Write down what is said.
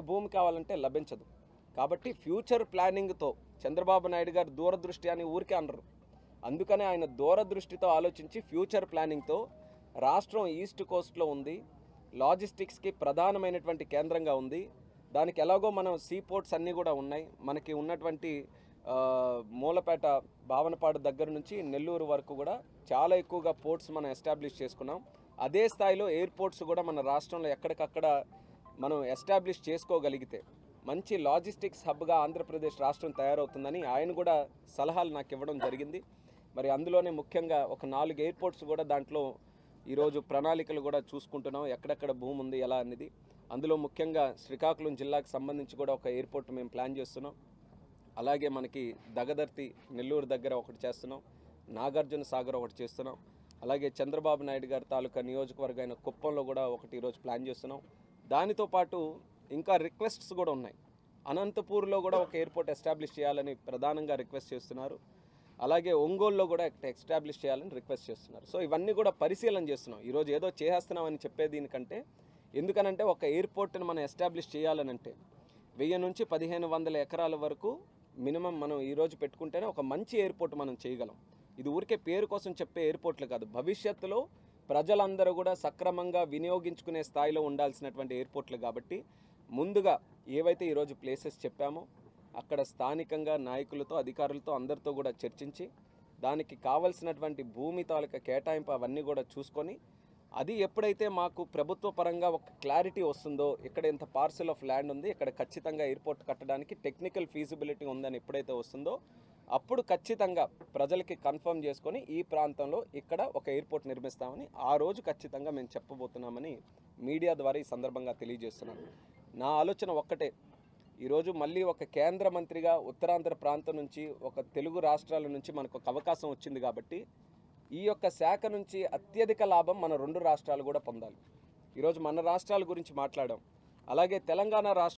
భూమి కావాలంటే లభించదు. కాబట్టి ఫ్యూచర్ ప్లానింగ్తో చంద్రబాబు నాయుడు గారు దూరదృష్టి అని ఊరికే అనరు. అందుకనే ఆయన దూరదృష్టితో ఆలోచించి ఫ్యూచర్ ప్లానింగ్తో రాష్ట్రం ఈస్ట్ కోస్ట్లో ఉంది, లాజిస్టిక్స్కి ప్రధానమైనటువంటి కేంద్రంగా ఉంది. దానికి ఎలాగో మనం సీ పోర్ట్స్ అన్నీ కూడా ఉన్నాయి. మనకి ఉన్నటువంటి మూలపేట భావనపాడు దగ్గర నుంచి నెల్లూరు వరకు కూడా చాలా ఎక్కువగా పోర్ట్స్ మనం ఎస్టాబ్లిష్ చేసుకున్నాం. అదే స్థాయిలో ఎయిర్పోర్ట్స్ కూడా మన రాష్ట్రంలో ఎక్కడికక్కడ మనం ఎస్టాబ్లిష్ చేసుకోగలిగితే మంచి లాజిస్టిక్స్ హబ్గా ఆంధ్రప్రదేశ్ రాష్ట్రం తయారవుతుందని ఆయన కూడా సలహాలు నాకు ఇవ్వడం జరిగింది. మరి అందులోనే ముఖ్యంగా ఒక 4 ఎయిర్పోర్ట్స్ కూడా దాంట్లో ఈరోజు ప్రణాళికలు కూడా చూసుకుంటున్నాం, ఎక్కడెక్కడ భూమి ఉంది ఎలా అనేది. అందులో ముఖ్యంగా శ్రీకాకుళం జిల్లాకు సంబంధించి కూడా ఒక ఎయిర్పోర్ట్ మేము ప్లాన్ చేస్తున్నాం. అలాగే మనకి దగదర్తి నెల్లూరు దగ్గర ఒకటి చేస్తున్నాం, నాగార్జున సాగర్ ఒకటి చేస్తున్నాం. అలాగే చంద్రబాబు నాయుడు గారి తాలూకా నియోజకవర్గం అయిన కుప్పంలో కూడా ఒకటి ఈరోజు ప్లాన్ చేస్తున్నాం. దానితో పాటు ఇంకా రిక్వెస్ట్స్ కూడా ఉన్నాయి. అనంతపూర్లో కూడా ఒక ఎయిర్పోర్ట్ ఎస్టాబ్లిష్ చేయాలని ప్రధానంగా రిక్వెస్ట్ చేస్తున్నారు. అలాగే ఒంగోలులో కూడా ఎస్టాబ్లిష్ చేయాలని రిక్వెస్ట్ చేస్తున్నారు. సో ఇవన్నీ కూడా పరిశీలన చేస్తున్నాం. ఈరోజు ఏదో చేస్తున్నామని చెప్పేదీనికంటే, ఎందుకనంటే ఒక ఎయిర్పోర్ట్ని మనం ఎస్టాబ్లిష్ చేయాలనంటే 1000 నుంచి 1500 ఎకరాల వరకు మినిమం మనం ఈరోజు పెట్టుకుంటేనే ఒక మంచి ఎయిర్పోర్ట్ మనం చేయగలం. ఇది ఊరికే పేరు కోసం చెప్పే ఎయిర్పోర్ట్లు కాదు, భవిష్యత్తులో ప్రజలందరూ కూడా సక్రమంగా వినియోగించుకునే స్థాయిలో ఉండాల్సినటువంటి ఎయిర్పోర్ట్లు. కాబట్టి ముందుగా ఏవైతే ఈరోజు ప్లేసెస్ చెప్పామో అక్కడ స్థానికంగా నాయకులతో అధికారులతో అందరితో కూడా చర్చించి దానికి కావలసినటువంటి భూమి తాలూకా కేటాయింపు అవన్నీ కూడా చూసుకొని, అది ఎప్పుడైతే మాకు ప్రభుత్వ పరంగా ఒక క్లారిటీ వస్తుందో, ఇక్కడ ఇంత పార్సల్ ఆఫ్ ల్యాండ్ ఉంది, ఇక్కడ ఖచ్చితంగా ఎయిర్పోర్ట్ కట్టడానికి టెక్నికల్ ఫీజిబిలిటీ ఉందని ఎప్పుడైతే వస్తుందో అప్పుడు ఖచ్చితంగా ప్రజలకి కన్ఫర్మ్ చేసుకొని ఈ ప్రాంతంలో ఇక్కడ ఒక ఎయిర్పోర్ట్ నిర్మిస్తామని ఆ రోజు ఖచ్చితంగా మేము చెప్పబోతున్నామని మీడియా ద్వారా ఈ సందర్భంగా తెలియజేస్తున్నాను. నా ఆలోచన ఒక్కటే, ఈరోజు మళ్ళీ ఒక కేంద్ర మంత్రిగా ఉత్తరాంధ్ర ప్రాంతం నుంచి ఒక తెలుగు రాష్ట్రాల నుంచి మనకు ఒక అవకాశం వచ్చింది. కాబట్టి ఈ యొక్క శాఖ నుంచి అత్యధిక లాభం మన 2 రాష్ట్రాలు కూడా పొందాలి. ఈరోజు మన రాష్ట్రాల గురించి మాట్లాడాం, అలాగే తెలంగాణ